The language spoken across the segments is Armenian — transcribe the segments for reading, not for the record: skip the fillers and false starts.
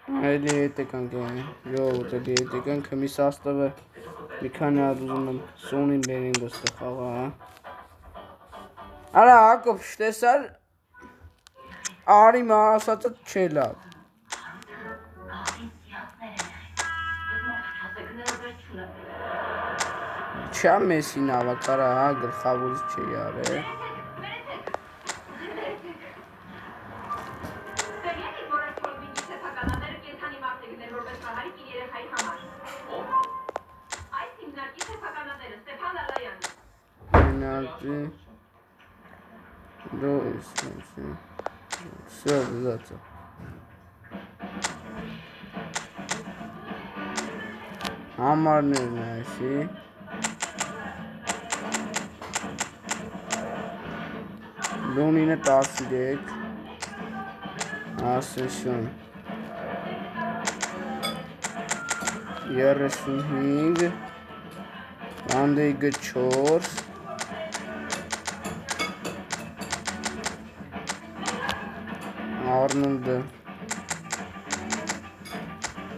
Այլի հետ եկանք ժողովուրդ էլի հետ եկանք մի սաստավը մի քանի հատ ուզում եմ Սոնին բերենք դստը խաղա Արա Հակոբ տեսար Արի մա ասածը չէ լավ Չա Մեսին ավակարա հա գլխավորից չի արել Все, обязательно. Համարներն է այսի Լունինը 13 Ասեսյոն 35 Վանդեյգը 4 Արնոլդը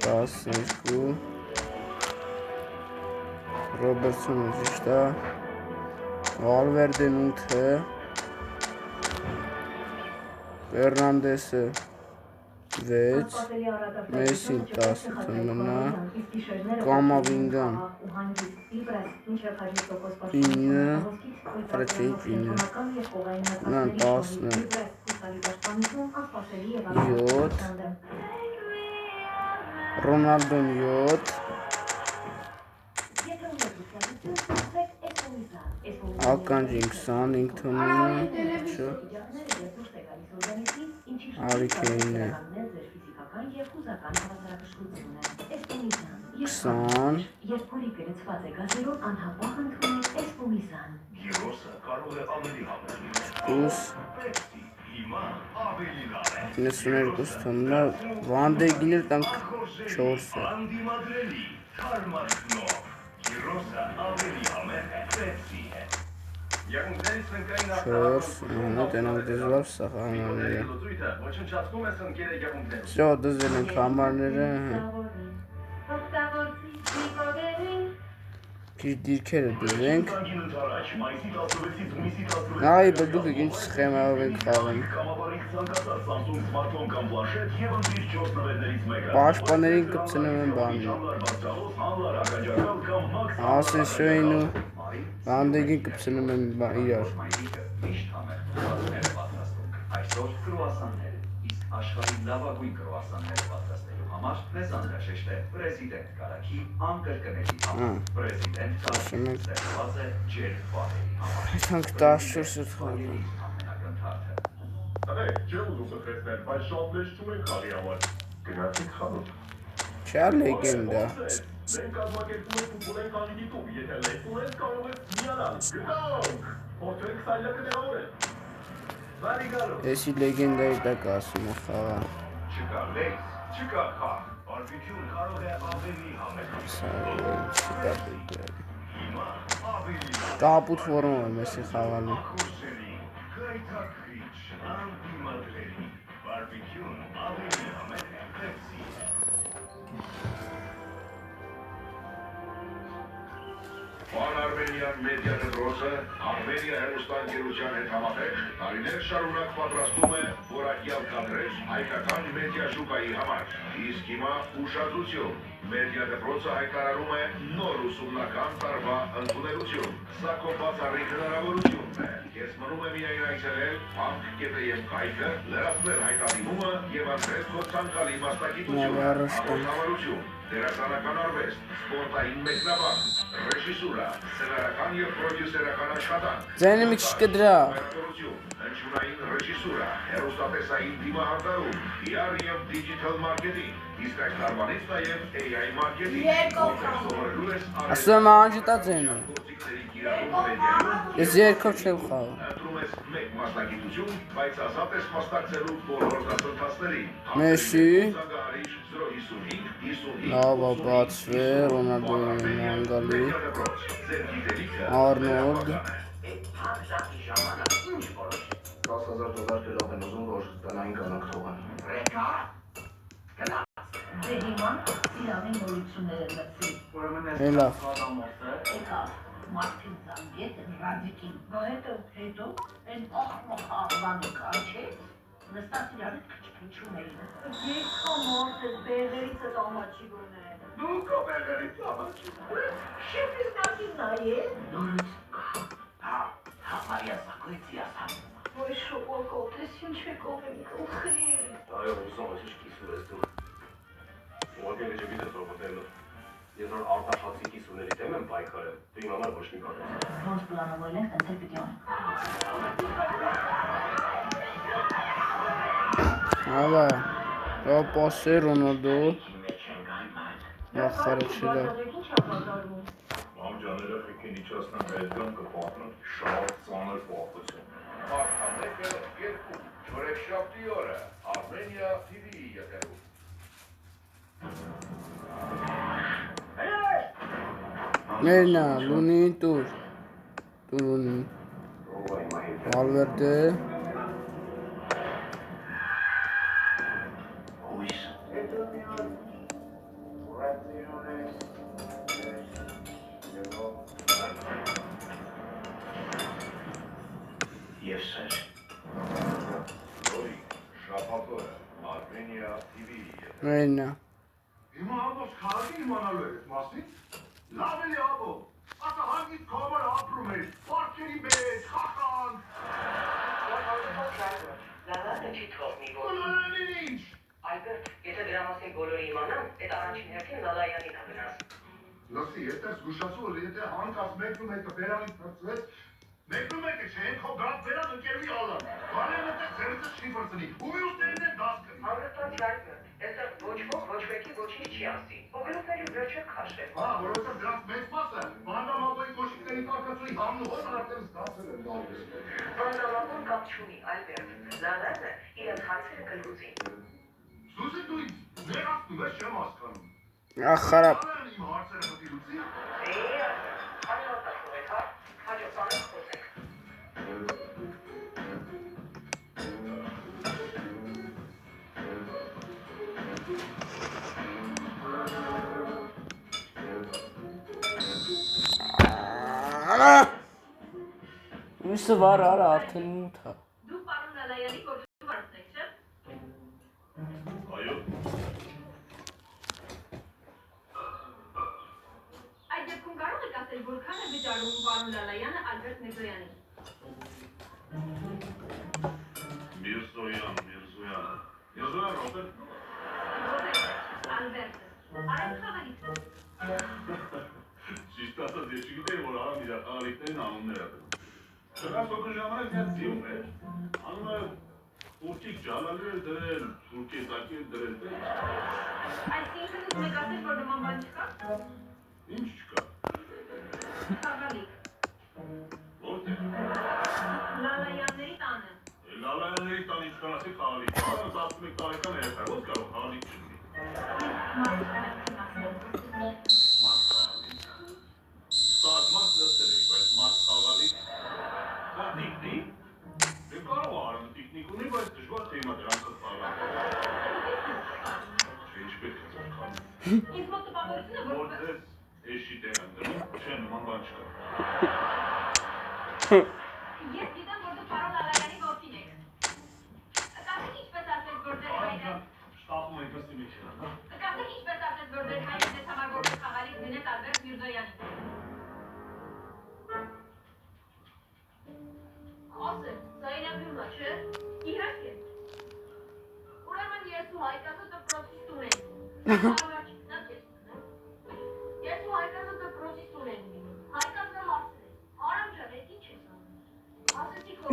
12 Ռոբերտսոնը ճիշտ է Վալվերդեն 8 Ֆերնանդեսը 6 Մեսին 10 մնա Կամավինգան 9 Ֆրեչեի 9 Նան 10 7 Ռոնալդոն 7 Ականջին 25 թոնինը Արիքեինը 20 92 թոնինը Վանդեյգիներ տանք 4 տենանք դեզվավ սախամաները Всё, դզվել ենք համարները Քիչ դիրքերը դվենք Այ բդուք ինչ սխեմայով ենք խաղում Պաշպաներին կպցնում են բանում Ասեսյոին ու Վանդեյգին կպցնում են իրար Աշխարհի լավագույն կրուասանները պատրաստելու համար մեզ անհրաժեշտ է պրեզիդենտ Կարաքի անկրկնելի համար։ Պրեզիդենտ Կարաքի ստեղծված է ջեր բաների համար։ Իրանք 14 խաղում։ Չէ ուզում սխեցնել, բայց շատ լեզ չունենք խաղի համար։ Գնացինք խանութ։ Չա լեգենդա։ Մենք կազմակերպում ենք ֆուտբոլային քանի դիտում, եթե լեզ ունենք կարող եք միանալ։ Գնանք։ Փորձենք սայլակը տեղավորել։ Էսի լեգենդայի տակ ասում է խաղա Չկա լեգ, չկա խաղ Բարբեկյուն կարող է ավելի համեցնել Կապուտ ֆորմով եմ էսի խաղալու Կայթակրիչ, անտիմատների Բարբեկյուն ավելի համեցնել Պան Արմենիան մեդիա դպրոցը Արմենիա հեռուստաընկերության հետ համատեղ տարիներ շարունակ պատրաստում է որակյալ կադրեր հայկական մեդիա շուկայի համար։ Իսկ հիմա ուշադրություն, մեդիա դպրոցը հայտարարում է նոր ուսումնական տարվա ընդունելություն։ Սա քո բացառիկ հնարավորությունն է։ Ես մնում եմ միայն այցելել bank.am կայքը, լրացնել հայտարարումը եւ ընտրել քո ցանկալի մասնագիտություն։ Դերասանական արվեստ, սպորտային մեկնաբան, ռեժիսուրա, սցենարական եւ պրոդյուսերական աշխատանք։ Ձայնը մի քիչ կդրա։ Հնչյունային ռեժիսուրա, հեռուստատեսային դիմահարդարում, PR եւ դիջիթալ մարքեթինգ, իսկ այս տարվանից նաեւ AI մարքեթինգ։ Ասում եմ անջտա ձայնը։ Ես երկով չեմ խաղում։ Ընտրում ես մեկ մասնագիտություն, բայց ազատ ես մասնակցելու բոլոր դասընթացներին։ Մեսի Լավ բացվե Ռոնալդոն անգալի Արնոլդ 10,000 դոլար գլով են ուզում, որ տնային կանանք թողան։ Zehiman silahın nöbetçilerine Έλα. Eka, Martin Zanget, Radikin, Heto, en ahmak karşı, nesta silahı küçükçümeyin. Yıkamaz, beğenirse damaçı göne. Nunca beğenirse damaçı. Şefis nasıl naye? Maria sakıyti yasan. Ой, шоколка, ты синчеков, ухри. Ay olsamamış kisulesi. Ողջ ժողովուրդը ծովոտելը։ Ես որ արտաշացի կիսուների դեմ եմ պայքարել, դու իմ համար ոչ մի բան չես։ Ոնց պլանավորել ենք ընթեր պիտի ան։ Ալա, դա պասեր Ռոնալդո։ Ախարը չիլա։ Ամջաները խիքին իջացնան հետգան կպատնեն շատ ծանր պարտություն։ Արտամեկը երկու, չորեքշաբթի օրը, Armenia TV-ի ետերում։ Ներնա, լունին տուր։ Տուր ունին։ Ալվերդը։ Եվ սեր։ Նորի, շաբաթ օրը, Armenia TV-ի ետերում։ Ներնա։ Հիմա ամոս քաղաքի իմանալու է այդ մասին։ Լավ էլի աբո, ասա հանգից կամար ապրում էր, պարքերի մեջ, խախան։ Լավանը չի թողնի, որ Ոլորեն ինչ։ Ալբերտ, եթե դրա մասին բոլորը իմանան, այդ առաջին հերթին Լալայանին կգնաս։ Լսի, եթե զգուշացու որ եթե հանկած մեկնում եկը բերանից պրծվեց, մեկնում եկը չէ, քո գրած բերան ընկերուի ալան։ Բարեն եթե ձերիցը չի պրծնի, ու մյուսներն են դաս կնի։ Հանգստած Ալբերտ, այստեղ ոչ ոք ոչ մեկի ոչինչ չի ասի։ Օգնությունների վրա չեք քաշել։ Հա, որովհետև դրանց մեծ մասը բանդամաբոյի կոշիկների կարկացուի համն ու հոտ արդեն ստացել են դալպես։ Բանդալապուն կապ չունի, Ալբերտ։ Լալանը իրենց հարցերը կլուծի։ Սուսի դու ներածնում ես չեմ հասկանում։ Ախարապ։ Ալան իմ հարցերը մտի լուծի։ Անհատացնում եք, հա, հաջորդանք խոսեք։ Ուսը վար արա արդեն մութա։ Դու պարոն Լալայանի գործում արտնեք, չէ՞։ Այո։ Այդ դեպքում կարող եք ասել, որքան է վճարում պարոն Լալայանը Ալբերտ Միրզոյանին։ Միրզոյան, Ռոբերտ։ Ալբերտը։ Արեք խաղալիք։ Ճիշտ ասած, ես չգիտեի, որ արամ իր խաղալիքներն անուններ ատում։ Չկաս ոքն ժամանակ կա ձիում էր, անունը ուրկիկ ջալալի էր դրել, ուրկի տակի էր դրել դեր։ Այսինքն ուզում եք ասել, որ նման բան չկա։ Ինչ չկա։ Խաղալիք։ Որտե՞ղ։ Լալայանների տանը։ Լալայանների տան ինչ կան ասի խաղալիք, արան 11 տարեկան երեխա, ո՞ց կարող խաղալիք չունի։ Սաղմաս լսել եք, բայց մարդ խաղալիք, դա տիկնիկ, դե կարող արան տիկնիկ ունի, բայց դժվար թե հիմա դրանքը խաղալիք։ Չէ, ինչ պետք է ծրխան։ Ինձ մոտ տպավորությունը, որ Որ ձեզ էշի տեղ եմ դրում, չէ, նման բան չկա։ ես գիտեմ, որ դու պարոն Լալայանի որդին եք։ Կասեք ինչպես ասես, որ ձեր հայրը։ Շտապում ենք ըստ մեքենան, հա։ Կասեք ինչպես ասես, որ ձեր հայրը ձեզ համար որպես խաղալիք դնեց Ալբերտ Միրզոյանին։ Ասել, սա իրավյունա, չէ։ Իհարկե։ Ուրեմն ես ու Հայկազը դպրոցից ունենք։ Ես ու Հայկազը դպրոցից ունենք։ Հայկազը հարցրեց, Արամ ջան, էդ ինչ ես անում։ Ասեցի քո։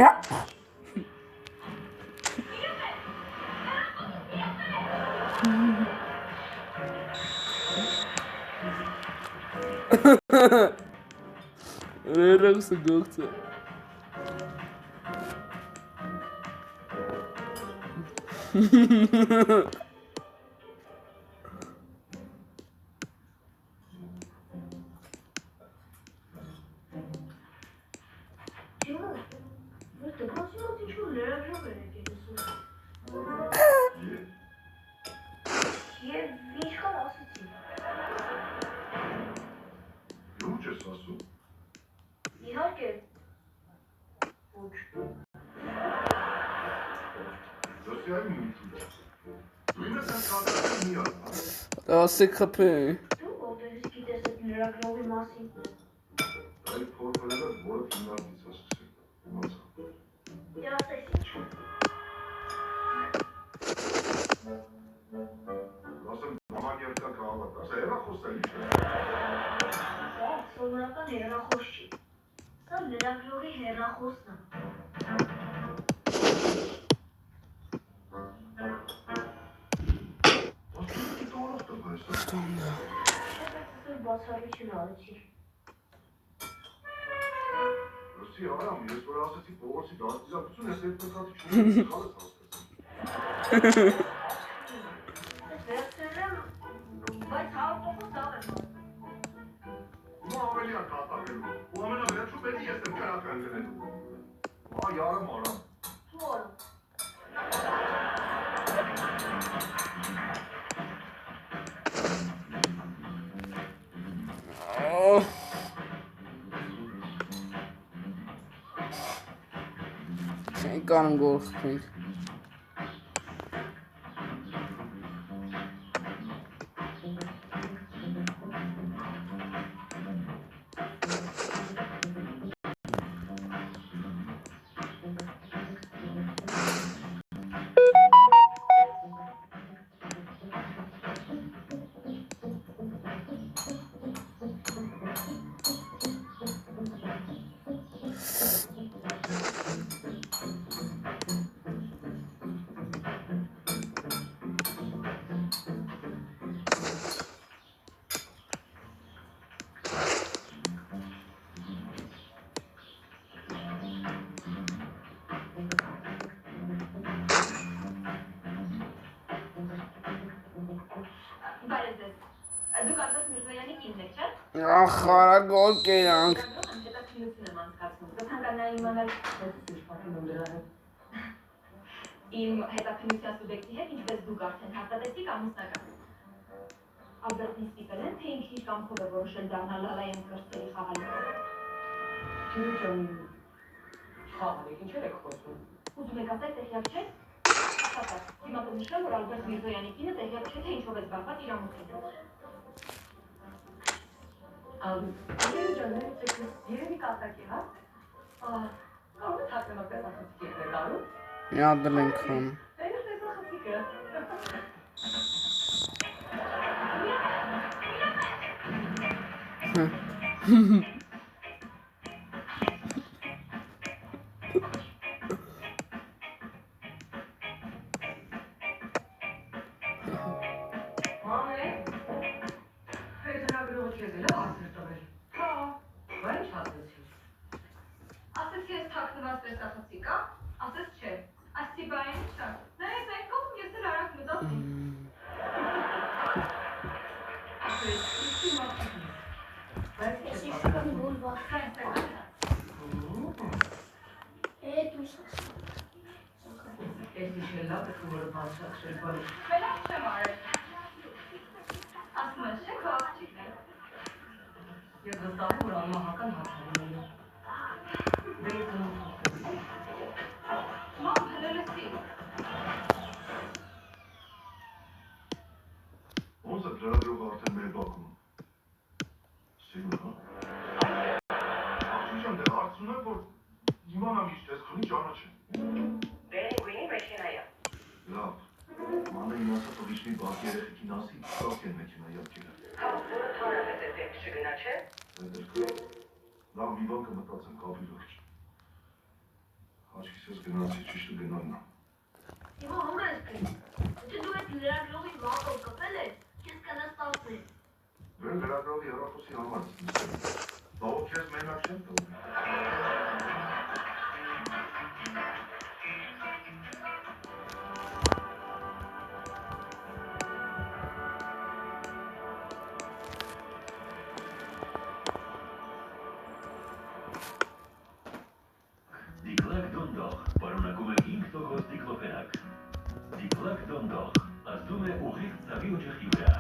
Վերակսը գողցը։ Ես ինչ Ասի խփի։ Դու որտեղից գիտես այդ լրագրողի մասին։ Այլ փորձելը որը հիմնարկից է սկսել։ Իմացա։ Դե ասես ինչ։ Ասեմ համագերտա քաղաք, ասա հեռախոսը ինչ է։ Դա սովորական հեռախոս չի։ Սա լրագրողի հեռախոսն է։ Ես բացառություն արեցի։ Ռուսի արամ, ես որ ասեցի փողոցի դաստիարակություն, ես այդ նկատի չունեմ, խալս հասկացա։ Ես վերցրել եմ, բայց 100% լավ եմ։ Ու ավելի ակատակելու, ու ամենավերջում պետք ես եմ կրական գնելու։ Ա, յարım արամ։ Դու արամ։ Չեն կարում գոլ խփենք։ Դուք Ալբերտ Միրզոյանի կինն եք, չէ՞։ Ախարա գոլ կերանք։ Հետաքրքրություն եմ անցկացնում։ Կցանկանայի իմանալ իմ հետաքրքրության սուբյեկտի հետ ինչպես դուք արդեն հաստատեցիք ամուսնական։ Ալբերտն ստիպել են, թե ինքն իր կամքով է որոշել դառնալ Լալայանի կրտսերի խաղալիք։ Խաղալիք, ինչեր եք խոսում։ Ուզում եք ասել, տեղյակ չեք։ Ասացա, հիմա կնշեմ, որ Ալբերտ Միրզոյանի կինը տեղյակ չէ, թե ինչով է զբաղված իր ամուսինը։ Երևի կատակի, հա։ Կարող է թաքնամապես ախցիկ եք նետարում։ Մի հատ ենք խոմ։ Այդպես է ախցիկը։ Ասես ես թաքնված տեսախցի կա, ասես չէ, ասի բային չա, նայես այն կողմ ես էլ արագ մտածում։ Ես իսկան գոլ վախքան տակա։ Դուս Ես իշել լավ եք, որը բանցակ շերբալի։ Մելակ չեմ արել։ Ասում ես չէ, քո աղջիկն է։ Ես վստահում որ անմահական հաղթանում եմ։ Մամ, հլելեսի։ Ոնց է լրագրողը արդեն մեր բակում։ Սիրուն, հա։ Աղջիկան դե հարցնում եք, որ իմանամ ինչ ես քնի ճանաչեմ։ Բերենգույնի մեքենայա։ Լավ, մանը իմացա, որ իշնի բակ երեխիքին ասի, կակ են մեքենա յապկերը։ Հա, որը թարավ է դեպք չգնա, չէ։ Լավ մի բան կմտածեմ կապի վերջ։ Աչքիս ես գնացի ճիշտը գնալն է։ Հիմա հոմ ես կրին։ Եթե դու այդ լրագրողի վաղով կպել ես, ես կնստացնի։ Դու են լրագրողի հեռախոսի համար ես նստել։ Բա ով քեզ մենակ չեմ տվում։ Դիկլակ դոնդող, պարունակում է 5% դիկլոֆենակ։ Դիկլակ դոնդող, ազդում է ուղիղ ծավի օջախի վրա։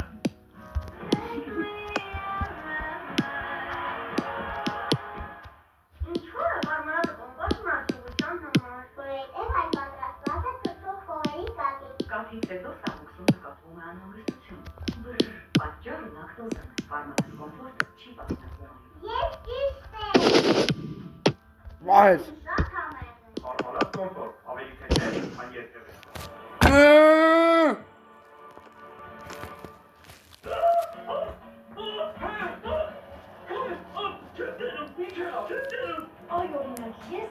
Ինչու՞ է մարմարատը կոմպոս մարսողության համար։ Որ այդև այն պատրաստված է թթող խոհերի կատի։ Կաթից հետո Ստամոքսում նկատվում է անհանգստություն։ Պատճառը լակտոզն է, պայմանական կոմֆորտը չի պատկերվում։ Ես ճիշտ եմ։ Վայ։ Շատ համեղ է։ Արմանած կոմֆորտ, ավելի թեթև, քան երբևէ։ Այ օրինակ, ես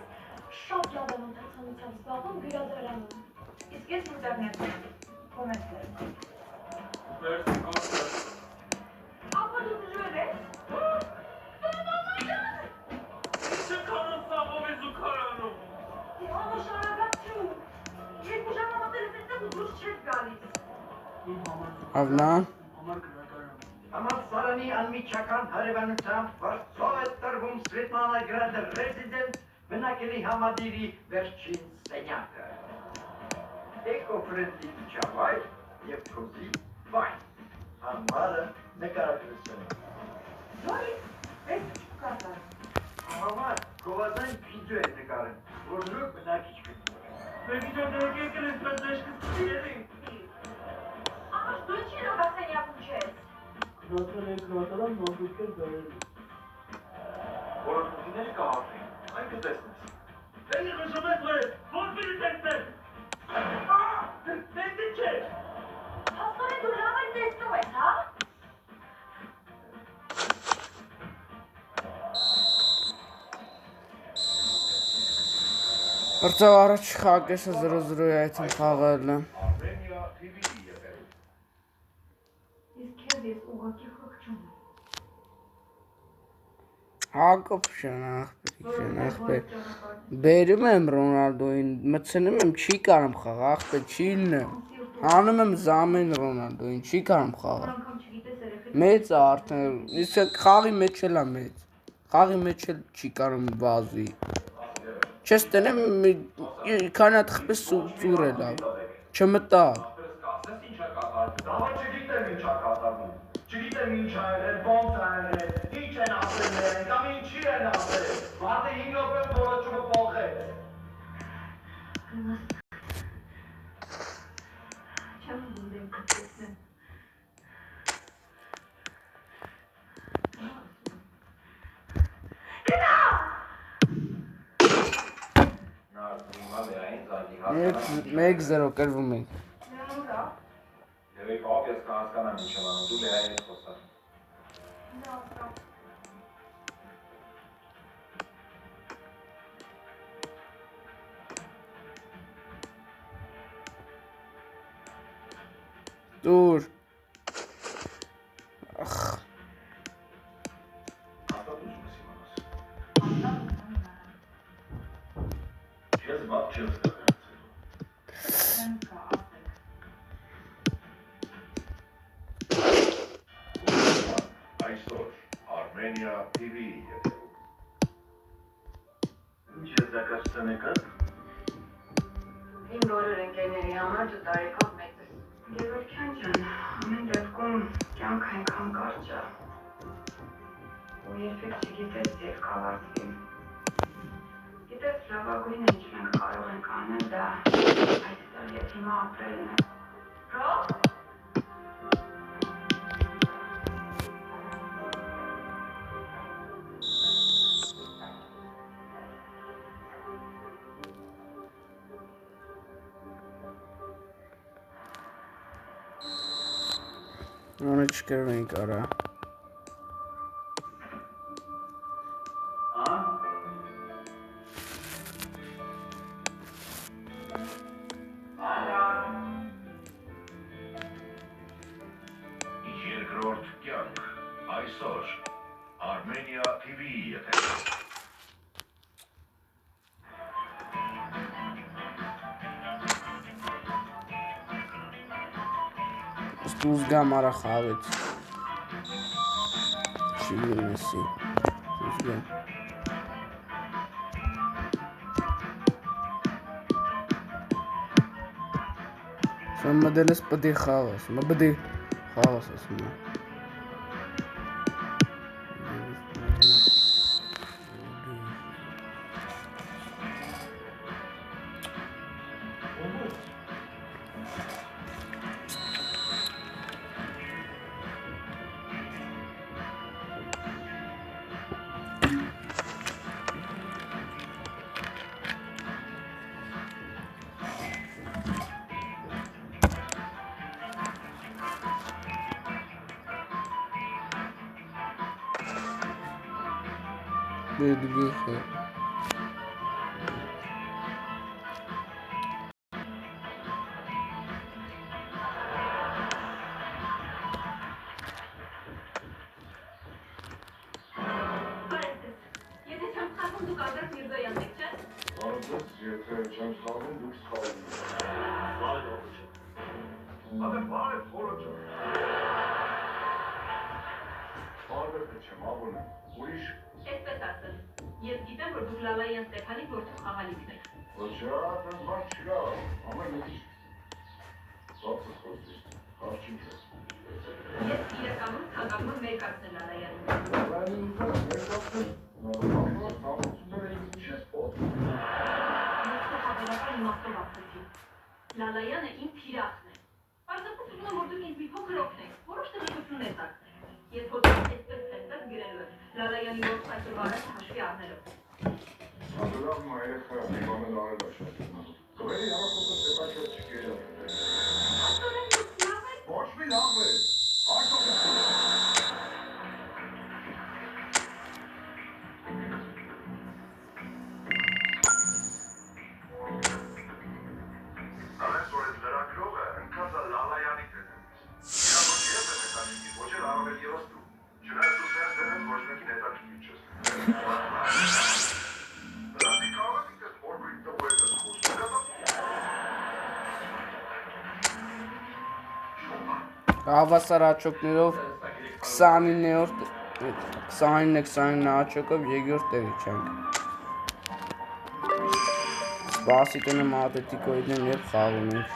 շատ լավ եմ ընթացանությամբ զբաղվում գրադարանում։ Իսկ ես ինտերնետում կոմենտ եմ։ Ապա դու դժվար ես։ Ահա շարագացու։ Երկու ժամ մտել ես այդտեղ ու դուրս չես գալիս։ Ավլան։ Համալսարանի անմիջական հարևանությամբ վարձով է տրվում Սվետլանա գրադը ռեզիդենտ բնակելի համադիրի վերջին սենյակը։ Էկոֆրենդլի միջավայր և կոզի վայն։ Համարը նկարագրություն։ Զորի, ես չկատար։ Համար գովազան վիդեո է նկարում, որ լուկ բնակիչ գտնվում է։ Ահա դու ինչի լոգասենյակում չես։ Որոշությունների կհասնենք, այն կտեսնես։ Հասկորեն դու լավ էլ տեսնում ես, հա։ Արդյոք առաջ խաղակեսը 0-0-ի այդին խաղել է։ Armenia TV-ի եթերում։ Իսկ քեզ ես ուղղակի խղճում եմ։ Հակոբ ախպեր։ Բերում եմ Ռոնալդոին, մտցնում եմ չի կարում խաղա, ախպեր չի լինեմ։ Հանում եմ զամեն Ռոնալդոին, չի կարում խաղա։ Անգամ չգիտես երեխեք։ Մեծ է արդեն, իսկ խաղի մեջ էլ է մեծ։ Խաղի մեջ էլ չի կարում վազի։ Չես տենեմ, քանի հատ խպես ծուր է լավ։ Չմտա։ Դավա չգիտեմ ինչ ա կատարվում, չգիտեմ ինչ ա եղել, ոնց ա եղել, ինչ են ասել նրանք, կամ ինչի են ասել, վատը 5 րոպե որոշումը փոխեց։ Չեմ ուզում կտեսնեմ։ Նա հիմա միայն զանգի 1-0 կրվում ենք։ Նրան ուրա։ Երեք ով ես կհասկանամ ինչ եմ անում, դու լեհային ես խոստանում։ Նասրա։ Դուր։ Հաստատ ուզում ես իմանաս։ Ես բատ չես կգրացելու։ Չեմ կա ասել։ Այսօր Armenia TV-ի եթերում։ Ինչ ես դակացության եկած։ Իմ բոլոր ընկերների համար դու տարեկան մեծ ես։ Գևորգյան ջան, ամեն դեպքում կյանք այնքան կարճ է։ Ու երբեք չգիտես երբ կավարտվի։ Գիտես, լավագույնը ինչ մենք կարող ենք անել, դա այստեղ եւ հիմա ապրելն է։ Ռո՞։ Оны չկրվենք արա։ Երկրորդ կյանք, այսօր Armenia TV-ի եթերում։ Ստուզ գամ արա խավեց։ Չի լինեսի։ Ստուզ գամ։ Սա մդել ես պդի խավաս, մը բդի խավաս ասում է։ Բեդգիխը։ Եթե չեմ սխալվում, դուք Ալբերտ Միրզոյանն եք, չէ՞։ Արծես, եթե չեմ սխալվում, դուք սխալվում եք։ Բարև օգուտ։ Ադե բարև խորոջը։ Ալբերտը չեմ աբոնում, ուրիշ։ Այսպես ասել, ես գիտեմ, որ դուք Լալայան Ստեփանի որդու խաղալիքն եք։ Ոչա, դες բան չկա, ամեն ինչ։ Սոցս խոսի, խարչին չես։ Ես իրականում ցանկանում եմ ներկայացնել Լալայանին։ Լալային ինքը ներկայացնել, նորմալ ծավալությունները ինձ չես պոտ։ Ես խաբերական իմաստով ասեցի։ Լալայանը իմ թիրախն է։ Պարզապես ուզում եմ, որ դուք ինձ մի փոքր օգնեք, որոշ տեղեկություններ տաք։ Ես հոդված այսպես ցենտես գրելու եմ, Լալայանի որդու այսօրվա արածը հաշվի առնելով։ Ադելավն այրեխա իմանել արել է շատ։ Կվերի համախոսը սեպաչոտ չկեր։ Աստորեն դուք լավ եք։ Ոչ մի լավ է։ Աշոք է։ Ամեն սորից լրագրողը ընկած է Լալայանի դեպքում։ Իրավոք ես եմ հետաքրքիր, ոչ էլ առավել երոստու։ Չնայած դու սենց դեպեմ ոչ մեկին հետաքրքիր չես։ Դրանցի կարող եք ինքս օրգույն տվու ես խոսում կատա։ Հավասար աչոկներով 29 աչոկով երկրորդ տեղի չանք։ Սպասիտենը մատետիկոյի դեմ երբ խաղում ենք։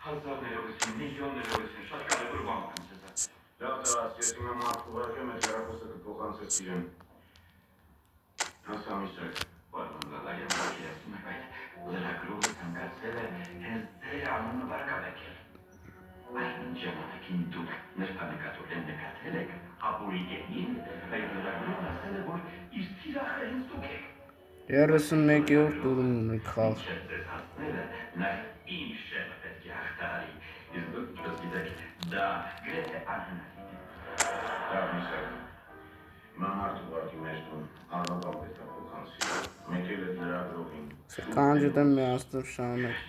Հազարներով միլիոններով շատ կարևոր բան եմ ձեզ։ Լավ ծրած, ես իմ մարդ ուղարկեմ այդ հեռախոսը կփոխանցես իրեն։ Հասա միսր, պարոն Լալայան ասում եք այդ լրագրողը ցանկացել է հենց ձեր անունը վարկաբեկել։ Այն ժամանակին դուք նրբանկատորեն նկատել եք Աբորիգենին, այդ լրագրողն ասել է, որ իր թիրախը հենց դուք եք։ 31-րդ տուրն ունենք խաղ։ Ինչեր ձեզ հասնելը, նա իմ շեղը պետք է հաղթարի, իսկ դուք ինչպես գիտեք, դա գրեթե անհնարին։ Լավ միսր, իմ մարդ ուղարկի մեր տուն, անվական պետք է փոխանցի։ Մեկել է լրագրողին։ Կանջը դեմ միաստով շանեք։